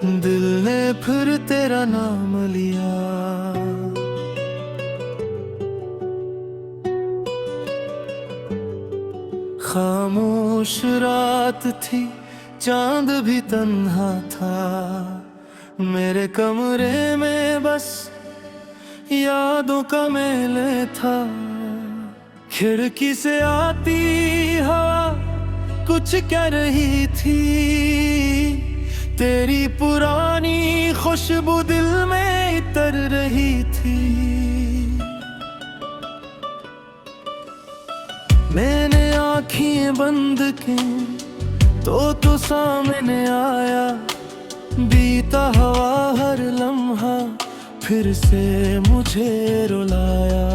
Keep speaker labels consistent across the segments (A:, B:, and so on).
A: दिल ने फिर तेरा नाम लिया। खामोश रात थी, चांद भी तन्हा था, मेरे कमरे में बस यादों का मेले था। खिड़की से आती हवा कुछ कह रही थी, तेरी पुरानी खुशबू दिल में इतर रही थी। मैंने आँखें बंद की तो सामने आया, बीता हवा हर लम्हा फिर से मुझे रुलाया।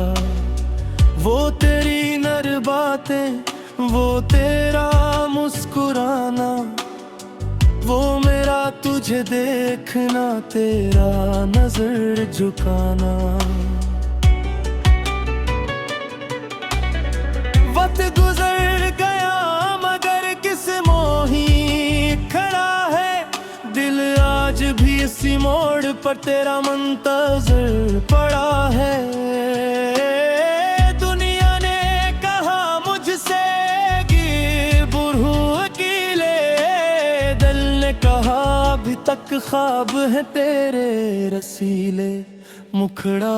A: वो तेरी नर बातें, वो तेरा मुस्कुराना, वो मेरा तुझे देखना, तेरा नजर झुकाना। वक्त गुजर गया मगर किस मोही खड़ा है, दिल आज भी इसी मोड़ पर तेरा मुंतज़िर पड़ा है। दुनिया ने कहा मुझसे कि बुरू अकेले, दिल ने कहा अभी तक ख्वाब है तेरे रसीले। मुखड़ा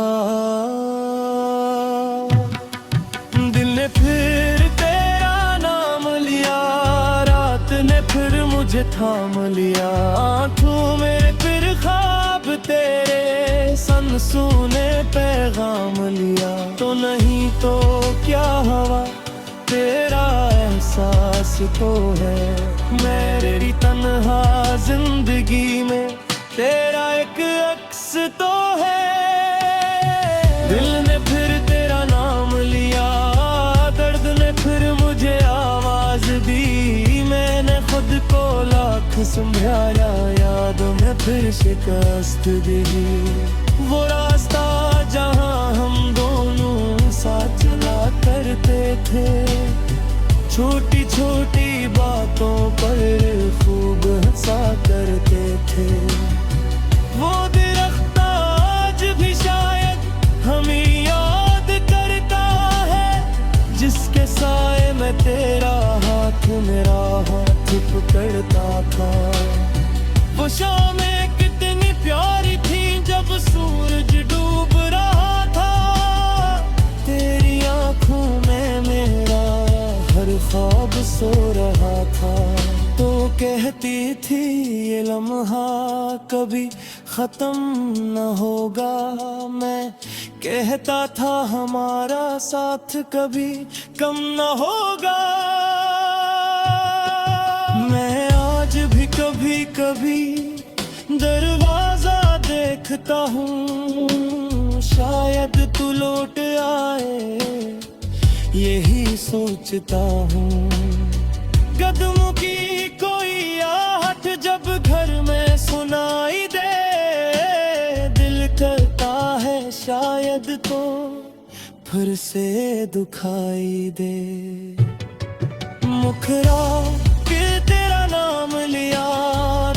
A: दिल ने फिर तेरा नाम लिया, रात ने फिर मुझे थाम लिया। आँखों में फिर ख्वाब तेरे, सांसों ने पैगाम लिया। तो नहीं तो क्या हवा तेरा एहसास तो है, मेरी तन्हा जिंदगी में तेरा एक अक्स तो है। दिल ने फिर तेरा नाम लिया, दर्द ने फिर मुझे आवाज दी। मैंने खुद को लाख संभाला, यादों में फिर शिकस्त दी। वो रास्ता जहां हम दोनों साथ चला करते थे, छोटी छोटी बातों पर खूब हंसा करते थे। वो दरख्त आज भी शायद हमें याद करता है, जिसके साए में तेरा हाथ मेरा हाथ पकड़ता था। वो शामें कितनी प्यारी थी जब सूरज डूब रहा था, तेरी आंखों में मेरा हर ख्वाब सो रहा था। तो कहती थी ये लम्हा कभी खत्म न होगा, मैं कहता था हमारा साथ कभी कम न होगा। मैं आज भी कभी कभी दरवाजा देखता हूँ, शायद तू लौट आए यही सोचता हूँ। कदमों की कोई आहट जब घर में सुनाई दे, दिल करता है शायद तो फिर से दुखाई दे। मुखरा फिर तेरा नाम लिया,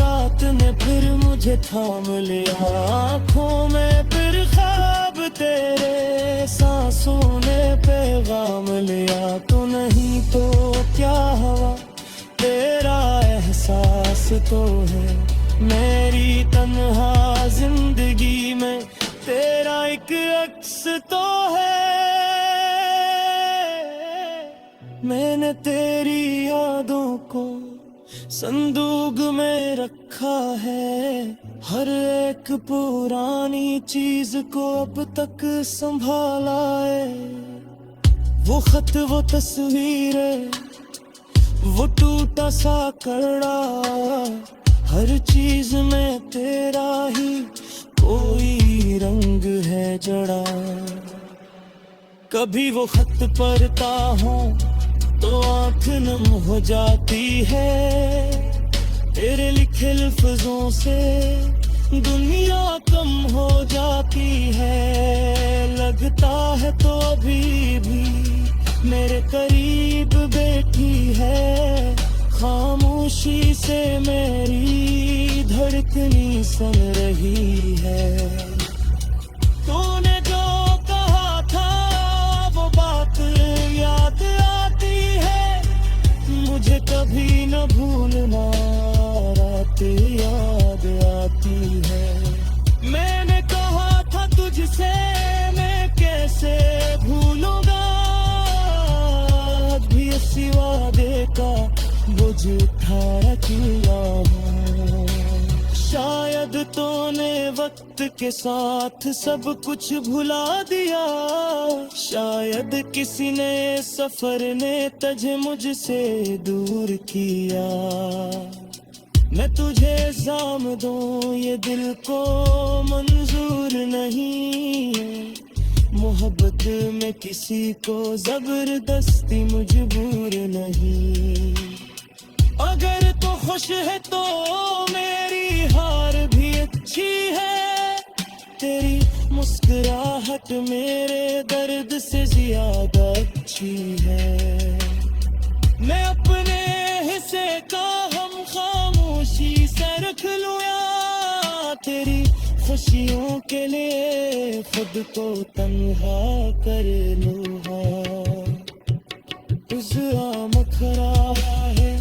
A: रात ने फिर मुझे थाम लिया। आँखों में फिर ख्वाब तेरे, सांसों ने पैगाम लिया। तो नहीं तो क्या हवा तेरा एहसास तो है, मेरी तन्हा जिंदगी में तेरा एक अक्स तो है। मैंने तेरी यादों को संदूक में रखा है, हर एक पुरानी चीज को अब तक संभाला है। वो खत, वो तस्वीरें, वो टूटा सा कड़ा, हर चीज में तेरा ही कोई रंग है जड़ा। कभी वो खत पढ़ता हूँ तो आँख नम हो जाती है, तेरे लिखे लफ्जों से दुनिया कम हो जाती है। लगता है तो अभी भी मेरे करीब बैठी है, खामोशी से मेरी धड़कन कितनी सन रही है। तूने जो कहा था वो बात याद आती है, मुझे कभी न भूलना रात याद आती है। मैंने कहा था तुझसे मैं कैसे भूलूंगा, भी इसी वादे का बोझ उठा रखा हूँ। शायद तूने वक्त के साथ सब कुछ भुला दिया, शायद किसी नए सफर ने तुझे मुझसे दूर किया। मैं तुझे इल्जाम दूं ये दिल को मंजूर नहीं है, मोहब्बत में किसी को जबरदस्ती मजबूर नहीं। अगर तो खुश है तो मेरी हार भी अच्छी है, तेरी मुस्कुराहट मेरे दर्द से ज्यादा अच्छी है। मैं अपने हिस्से का हम खामोशी से रख लूं या तेरी खुशियों के लिए खुद को तन्हा कर लूं। मखरा है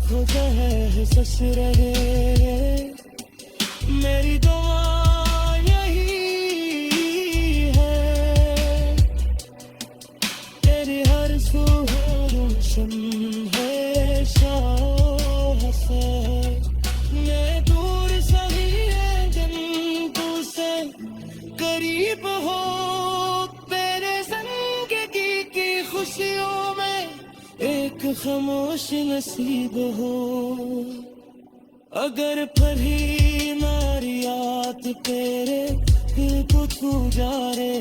A: खुदा है सस रहे, मेरी दुआ यही है, तेरी हर सुबह रोशन है शाह से। मैं दूर सही है जन तुझसे करीब हो, तेरे जिंदगी की खुशियों में एक खामोश नसीब हो। अगर पढ़ी नारी याद तेरे दिल को छू जा रे,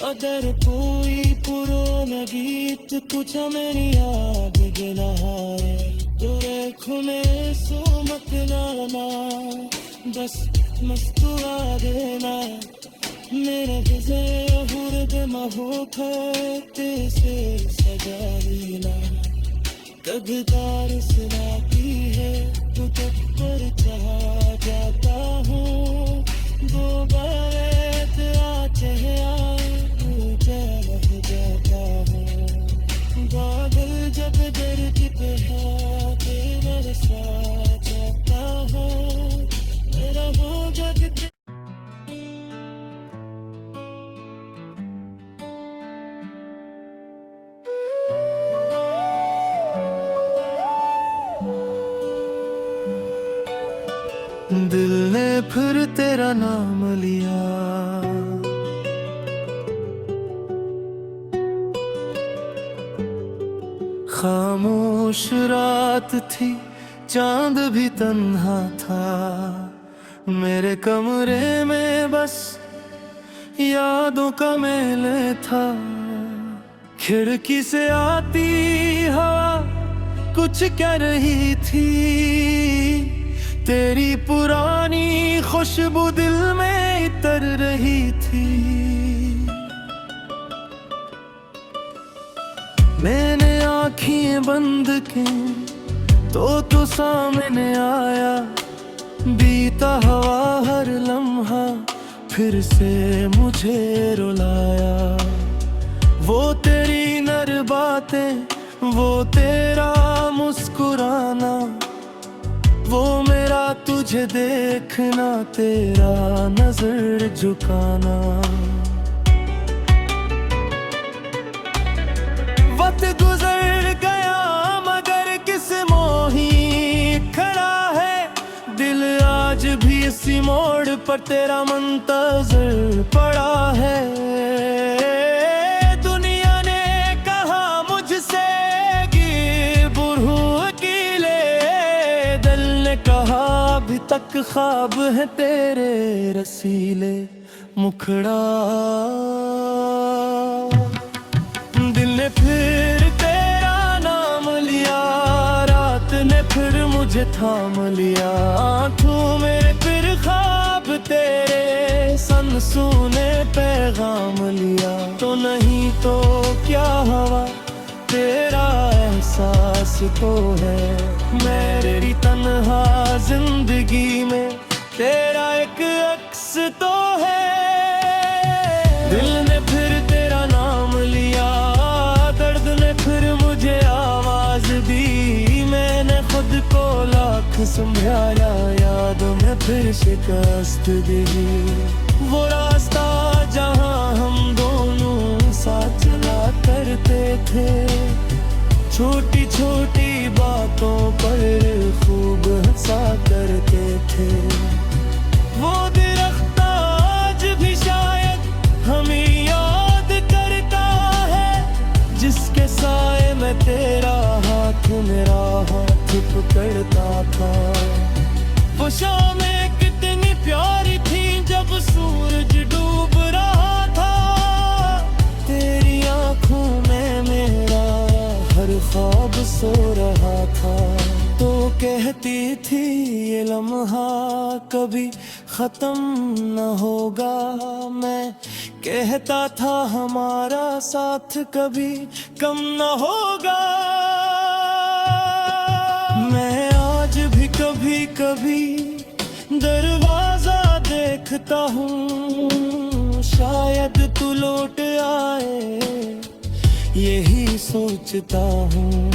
A: अगर कोई पुराना गीत कुछ मेरी याद दिलाए, तेरे खुले सो मत लाना, बस मुस्कुरा देना। मेरे गिज़े हुर्द महूफते से सजा लेना। कददार सुनाती है तू तब पर चाहा जाता हूँ, दोबारा तेरा चेहरा रह जाता हूँ। बादल जब दर्द पे है मेरे साथ जाता हूँ, मेरा वो जग दिल ने फिर तेरा नाम लिया, खामोश रात थी चांद भी तन्हा था, मेरे कमरे में बस यादों का मेल था। खिड़की से आती हवा कुछ कह रही थी, तेरी पुरानी खुशबू दिल में इतर रही थी। मैंने आँखें बंद की तो सामने आया, बीता हवा हर लम्हा फिर से मुझे रुलाया। वो तेरी नर बातें, वो तेरा मुस्कुराना, वो मेरा तुझे देखना, तेरा नजर झुकाना। वक्त गुजर गया मगर किस मोही खड़ा है, दिल आज भी इसी मोड़ पर तेरा मुंतज़िर पड़ा है। दुनिया ने कहा मुझसे कि बुरू अकेले, दिल ने कहा अभी तक ख्वाब है तेरे रसीले। मुखड़ा दिल ने फिर तेरा नाम लिया, रात ने फिर मुझे थाम लिया। आँखों में फिर ख्वाब तेरे सन सुने पैगाम लिया। तो नहीं तो क्या हवा तेरा एहसास तो है, मेरी तन्हा जिंदगी में तेरा एक अक्स तो है। दिल ने फिर तेरा नाम लिया, दर्द ने फिर मुझे आवाज दी। मैंने खुद को लाख समझाया, याद में फिर शिकस्त दी। वो रास्ता जहां हम दोनों साथ चला करते थे, छोटी छोटी बातों पर खूब हंसा करते थे। वो दरख्त आज भी शायद हमें याद करता है, जिसके साए में तेरा हाथ मेरा हाथ पकड़ता था। वो शामें कितनी प्यारी थी जब सूरज डूब रहा था, तेरी आंखों में मेरा हर ख्वाब सो रहा था। तो कहती थी ये लम्हा कभी खत्म न होगा, मैं कहता था हमारा साथ कभी कम न होगा। मैं आज भी कभी कभी दरवाजा देखता हूँ, शायद तू लौट आए यही सोचता हूँ।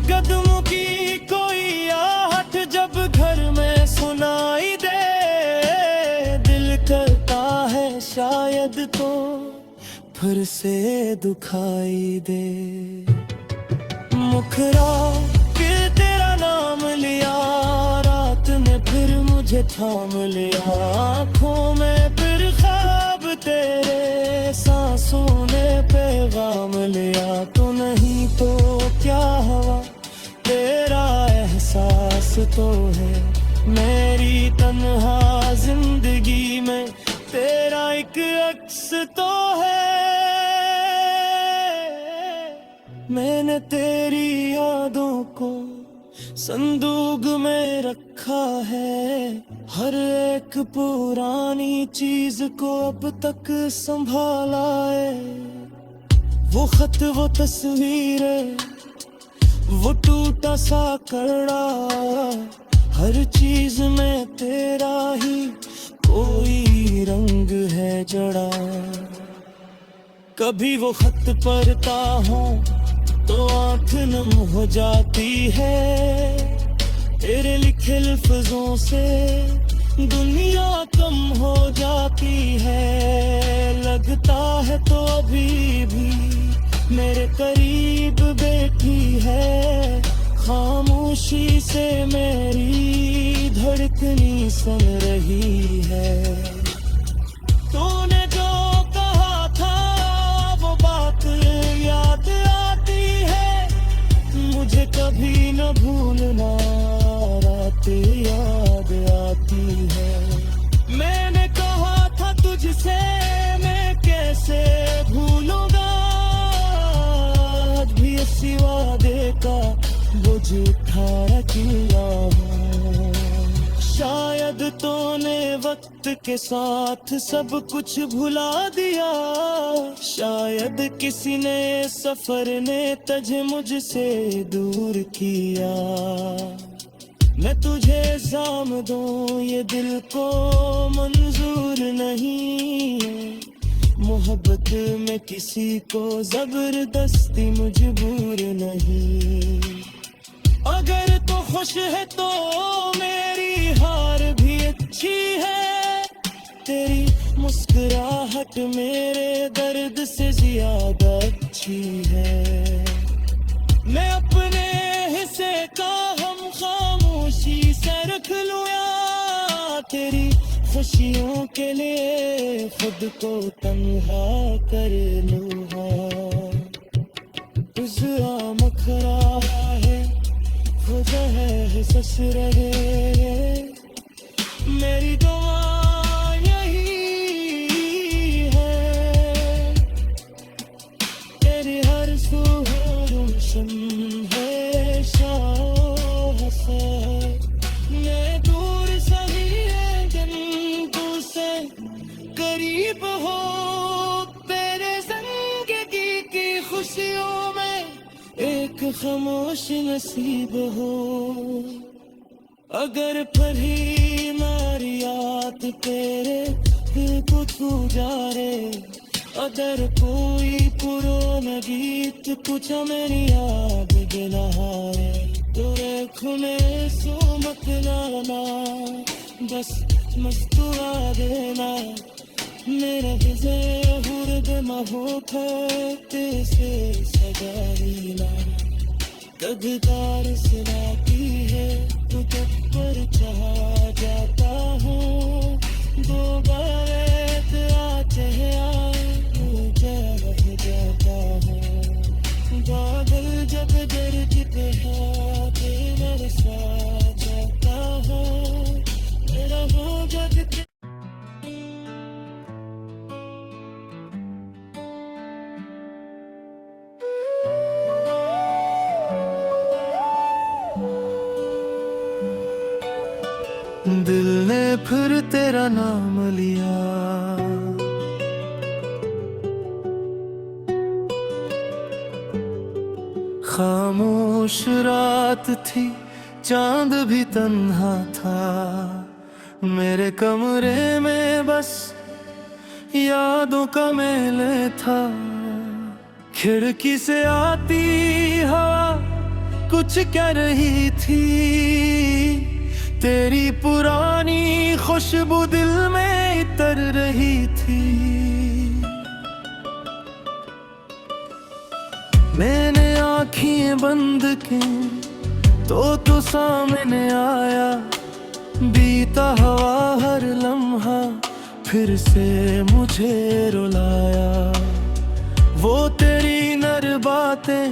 A: कदमों की कोई आहट जब घर में सुनाई दे, दिल करता है शायद तो फिर से दुखाई दे। मुखरा के तेरा नाम लिया, रात ने फिर मुझे थाम लिया। आँखों में फिर ख्वाब तेरे, सांसों ने पैगाम लिया। तो नहीं तो क्या हवा तेरा एहसास तो है, मेरी तन्हा जिंदगी में तेरा एक अक्स तो है। मैंने तेरी यादों को संदूक में रखा है, हर एक पुरानी चीज को अब तक संभाला है। वो खत, वो तस्वीरें, वो टूटा सा कड़ा, हर चीज में तेरा ही कोई रंग है जड़ा। कभी वो खत पढ़ता हूँ तो आंख नम हो जाती है, तेरे लिखे लफ्जों से दुनिया कम हो जाती है। लगता है तो अभी भी मेरे करीब बैठी है, खामोशी से मेरी धड़कनी सुन रही है। तूने जो कहा था वो बात याद आती है, मुझे कभी न भूलना रात याद आती है। मैंने कहा था तुझसे मैं कैसे भूलूंगा, आज भी इसी वादे का बोझ उठा किया हूँ। शायद तूने वक्त के साथ सब कुछ भुला दिया, शायद किसी ने सफर ने तुझे मुझसे दूर किया। मैं तुझे इल्जाम दूं ये दिल को मंजूर नहीं है, मोहब्बत में किसी को जबरदस्ती मजबूर नहीं। अगर तो खुश है तो मेरी हार भी अच्छी है, तेरी मुस्कुराहट मेरे दर्द से ज्यादा अच्छी है। मैं अपने हिस्से का हम खामोशी से रख लूं या तेरी खुशियों के लिए खुद को तन्हा कर लूं। उस मखरा है खुदा है सस रहे, मेरी दुआ यही है, तेरी हर सुबह रोशन है शाह से। मैं दूर सही है जन तुझसे करीब हो, तेरे जिंदगी की खुशियों में एक खामोश नसीब हो। अगर पढ़ी मारी याद तेरे दिल को छू जा रे अगर कोई पुराना गीत कुछ मेरी याद दिला है तेरे खुले सो मत लाना बस मुस्कुरा देना मेरा गिज़े हुर्द महोखते से सजारीना कददार सिलाती है तू जब पर चाहा जाता हूँ दो बात आते आए मुझे रह जाता हूँ बादल जब दर्द पे हाथे मेरे साथ जाता हूँ मेरा हो जग दिल ने फिर तेरा नाम लिया खामोश रात थी चांद भी तन्हा था मेरे कमरे में बस यादों का मेल था खिड़की से आती हवा कुछ कह रही थी तेरी पुरानी खुशबू दिल में इतर रही थी मैंने आँखें बंद की तो सामने आया बीता हवा हर लम्हा फिर से मुझे रुलाया वो तेरी नर बातें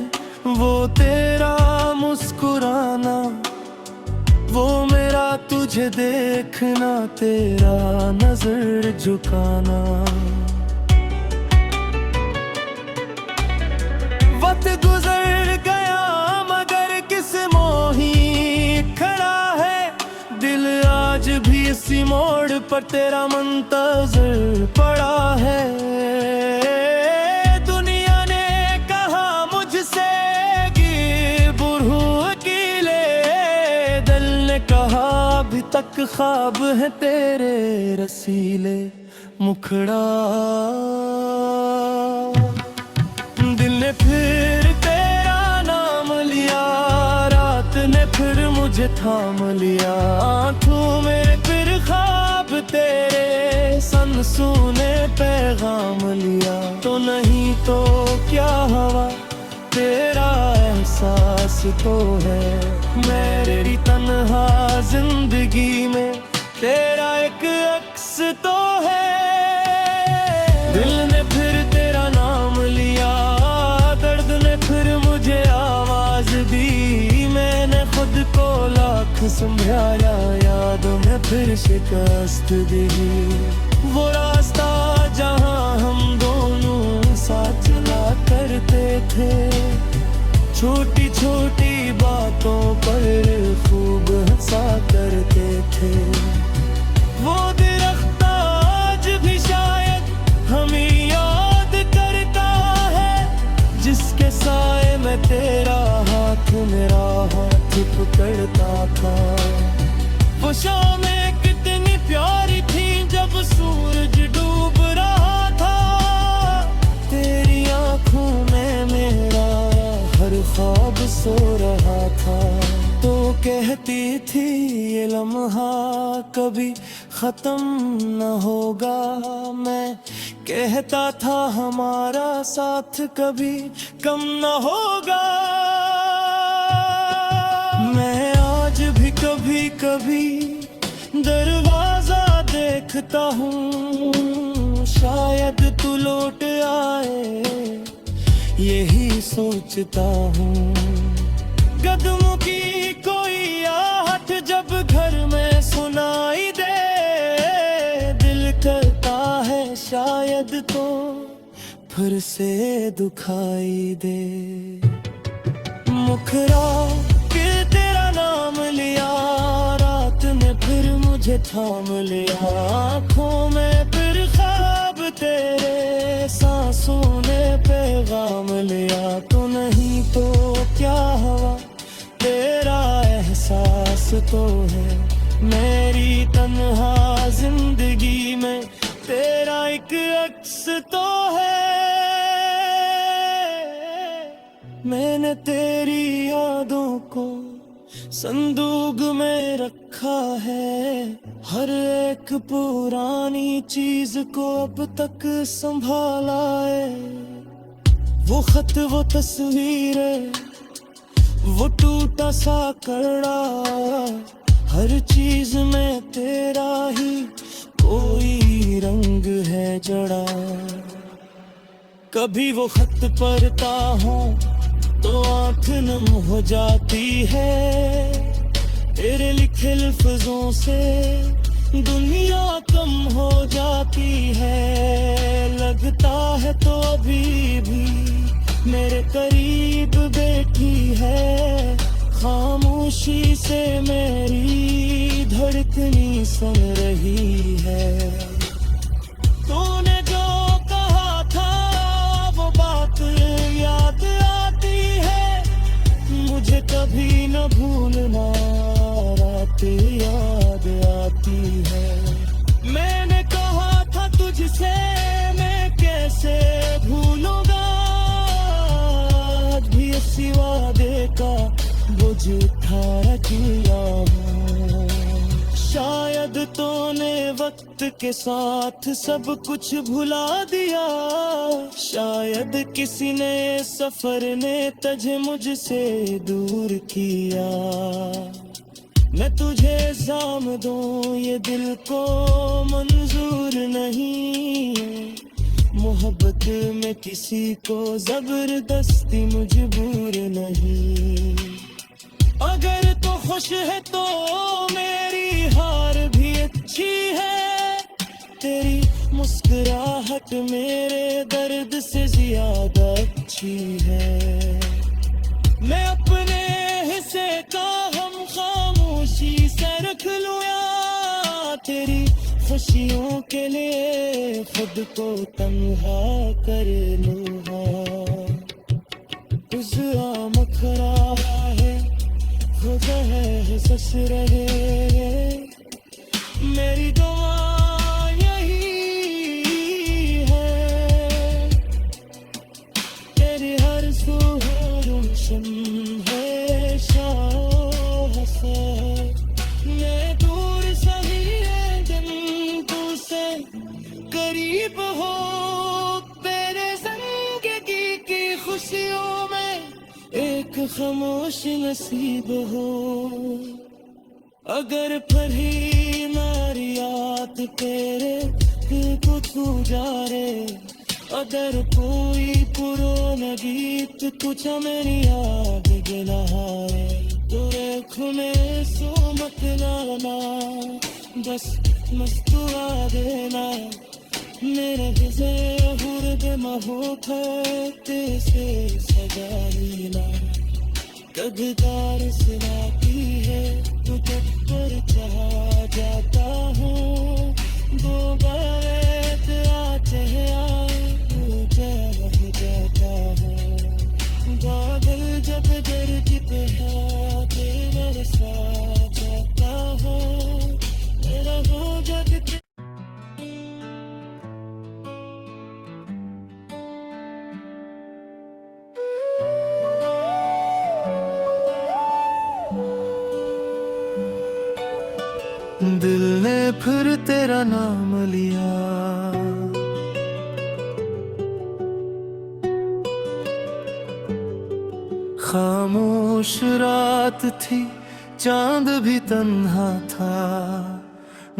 A: वो तेरा मुस्कुराना वो मेरा तुझे देखना तेरा नजर झुकाना वक्त गुजर गया मगर किस मोही खड़ा है दिल आज भी इसी मोड़ पर तेरा मुंतज़िर पड़ा है अभी तक ख्वाब है तेरे रसीले मुखड़ा दिल ने फिर तेरा नाम लिया रात ने फिर मुझे थाम लिया आँखों में फिर ख्वाब तेरे सनसूने पैगाम लिया तो नहीं तो क्या हवा तेरा एहसास तो है मेरी तन्हा जिंदगी में तेरा एक अक्स तो है दिल ने फिर तेरा नाम लिया दर्द ने फिर मुझे आवाज दी मैंने खुद को लाख संभाला याद में फिर शिकस्त दी वो रास्ता जहां हम दोनों साथ चला करते थे छोटी छोटी बातों पर खूब हंसा करते थे वो दरख्त आज भी शायद हमें याद करता है जिसके साए में तेरा हाथ मेरा हाथ पकड़ता था वो शामें कितनी प्यारी थी जब सूरज डूब रहा था तेरी आंखों में मेरा हर ख्वाब सो रहा था तो कहती थी ये लम्हा कभी खत्म न होगा मैं कहता था हमारा साथ कभी कम न होगा मैं आज भी कभी कभी दरवाजा देखता हूँ शायद तू लौट आए यही सोचता हूँ कदमों की कोई आहट जब घर में सुनाई दे दिल करता है शायद तो फिर से दुखाई दे मुखरा के तेरा नाम लिया रात ने फिर मुझे थाम लिया आँखों में फिर ख्वाब तेरे सांसों ने पैगाम लिया तो नहीं तो क्या हवा तेरा एहसास तो है मेरी तन्हा जिंदगी में, तेरा एक अक्स तो है। मैंने तेरी यादों को संदूक में रखा है, हर एक पुरानी चीज को अब तक संभाला है। वो खत, वो तस्वीरें, वो टूटा सा कड़ा, हर चीज में तेरा ही कोई रंग है जड़ा। कभी वो खत पढ़ता हूँ तो आंख नम हो जाती है, तेरे लिखे लफ्जों से दुनिया कम हो जाती है। लगता है तो अभी भी मेरे करीब बैठी है, खामोशी से मेरी धड़कनी सुन रही है। तूने जो कहा था वो बात याद आती है, मुझे कभी न भूलना रात याद आती है। मैंने कहा था तुझसे मैं कैसे भूलूंगा, आज भी इसी वादे का बोझ उठा किया हूँ। शायद तूने वक्त के साथ सब कुछ भुला दिया, शायद किसी ने सफर ने तुझे मुझसे दूर किया। मैं तुझे इल्जाम दूं ये दिल को मंजूर नहीं, मोहब्बत में किसी को जबरदस्ती मजबूर नहीं। अगर तो खुश है तो मेरी हार भी अच्छी है, तेरी मुस्कुराहट मेरे दर्द से ज्यादा अच्छी है। मैं अपने हिस्से का हम खामोशी से रख लूं या तेरी खुशियों के लिए खुद को तन्हा कर लूंगा। उस मखरा है खुदा है सस रहे, मेरी दुआ यही है, तेरी हर सुबह रोशन है शाह से। मैं दूर सही है दिन तुझसे करीब हो, तेरे जिंदगी की खुशियों में एक खामोश नसीब हो। अगर पढ़ी नारियात तेरे दिल को छू जा रे, अगर कोई पुराना गीत कुछ मेरी याद गिलाए, तो रेख में सो मत लाना, बस मुस्कुरा देना। मेरे हिस्से हुर्द मोहब्बत से सजा लेना, कददार सुनाती है तुझे पर चाह जाता हूँ। दो बात आते हैं तुझे रह जाता हूँ, बादल जब दर्द पे आते मेरे साथ जाता हूँ, मेरा हो जग दिल ने फिर तेरा नाम लिया, खामोश रात थी चांद भी तन्हा था,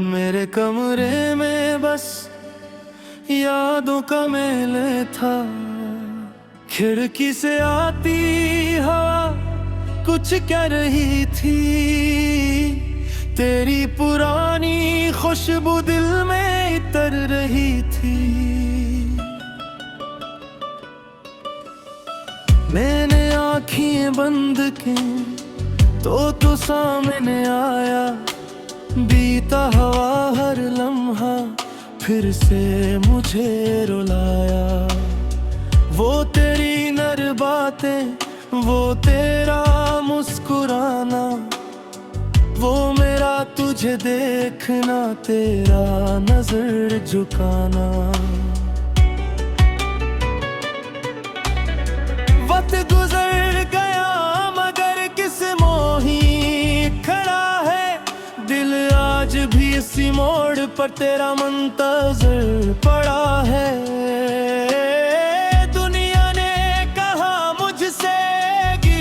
A: मेरे कमरे में बस यादों का मेल था। खिड़की से आती हवा कुछ कह रही थी, तेरी पुरानी खुशबू दिल में इतर रही थी। मैंने आँखें बंद की तो सामने आया, बीता हवा हर लम्हा फिर से मुझे रुलाया। वो तेरी नर बातें, वो तेरा मुस्कुराना, वो मेरा तुझे देखना, तेरा नजर झुकाना। वक्त गुजर गया मगर किस मोही खड़ा है, दिल आज भी इसी मोड़ पर तेरा मुंतजर पड़ा है। दुनिया ने कहा मुझसे कि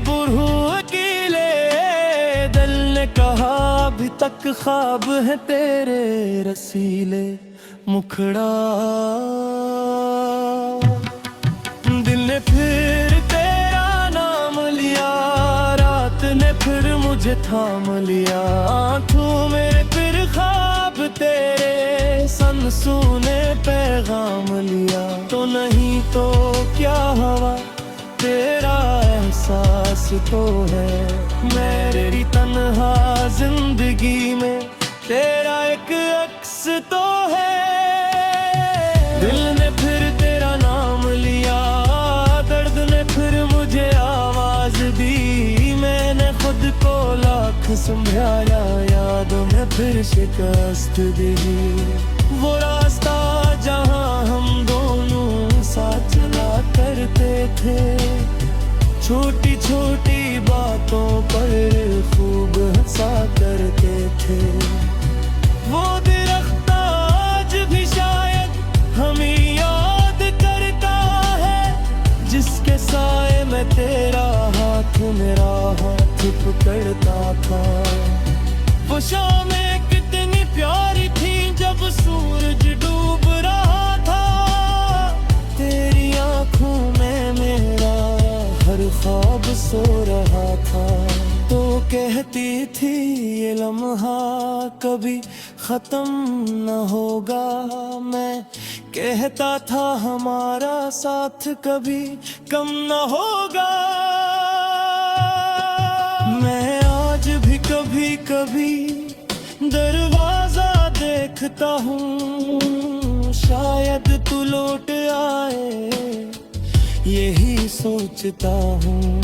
A: बुरहू अकेले, दिल ने कहा अभी तक ख्वाब है तेरे रसीले। मुखड़ा दिल ने फिर तेरा नाम लिया, रात ने फिर मुझे थाम लिया। आंखों में फिर ख्वाब तेरे संसू ने पैगाम लिया। तो नहीं तो क्या हवा तेरा एहसास तो है, मेरी तन्हा जिंदगी में तेरा एक अक्स तो है। दिल ने फिर तेरा नाम लिया, दर्द ने फिर मुझे आवाज दी। मैंने खुद को लाख संभाला, यादों में फिर शिकस्त दी। वो रास्ता जहां हम दोनों साथ चला करते थे, छोटी छोटी बातों पर खूब हंसा करते थे। वो दरख्त आज भी शायद हमें याद करता है, जिसके साए में तेरा हाथ मेरा हाथ पकड़ता था। वो शामें कितनी प्यारी थी जब सूरज डूब रहा था, तेरी आंखों में मेरा हर ख्वाब सो रहा था। तो कहती थी ये लम्हा कभी खत्म न होगा, मैं कहता था हमारा साथ कभी कम न होगा। मैं आज भी कभी कभी दरवाजा देखता हूँ, शायद तू लौट आए यही सोचता हूँ।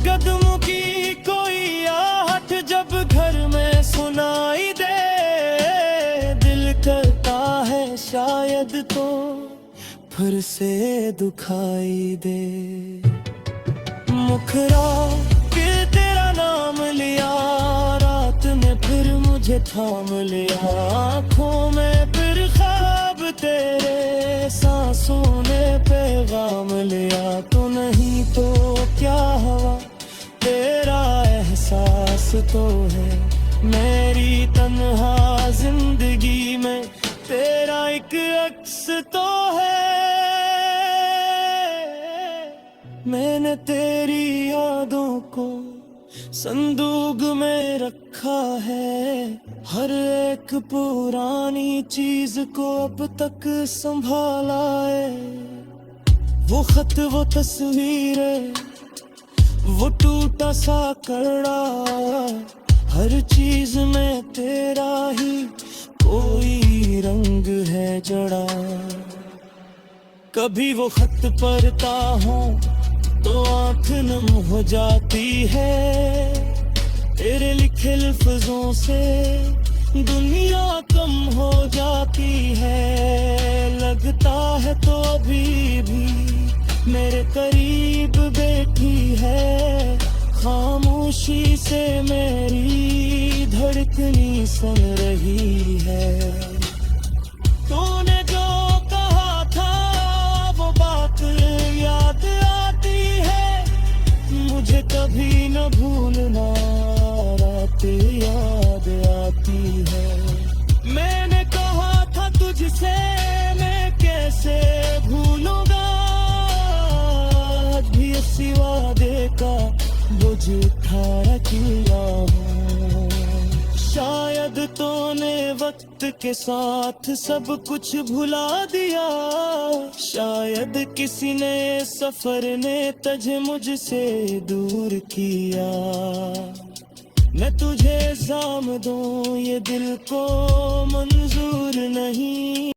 A: कदमों की कोई आहट जब घर में सुनाई दे, दिल करता है शायद तो फिर से दुखाई दे। मुखरा फिर तेरा नाम लिया, रात ने फिर मुझे थाम लिया। आँखों में फिर ख्वाब तेरे, सांसों ने पैगाम लिया। तो नहीं तो क्या हवा तेरा एहसास तो है, मेरी तन्हा जिंदगी में तेरा एक अक्स तो है। मैंने तेरी यादों को संदूक में रखा है, हर एक पुरानी चीज को अब तक संभाला है। वो खत वो तस्वीरें वो टूटा सा कड़ा, हर चीज में तेरा ही कोई रंग है जड़ा। कभी वो खत पढ़ता हूँ तो आंख नम हो जाती है, तेरे लिखे लफ्जों से दुनिया कम हो जाती है। लगता है तो अभी भी मेरे करीब बैठी है, खामोशी से मेरी धड़कनी सुन रही है। तूने जो कहा था वो बात याद आती है, मुझे कभी न भूलना रात याद आती है। मैंने कहा था तुझसे मैं कैसे भूलूंगा, आज भी इसी वादे का बोझ उठा किया हूँ। शायद तूने वक्त के साथ सब कुछ भुला दिया, शायद किसी ने सफर ने तुझे मुझसे दूर किया। मैं तुझे इल्जाम दूं ये दिल को मंजूर नहीं।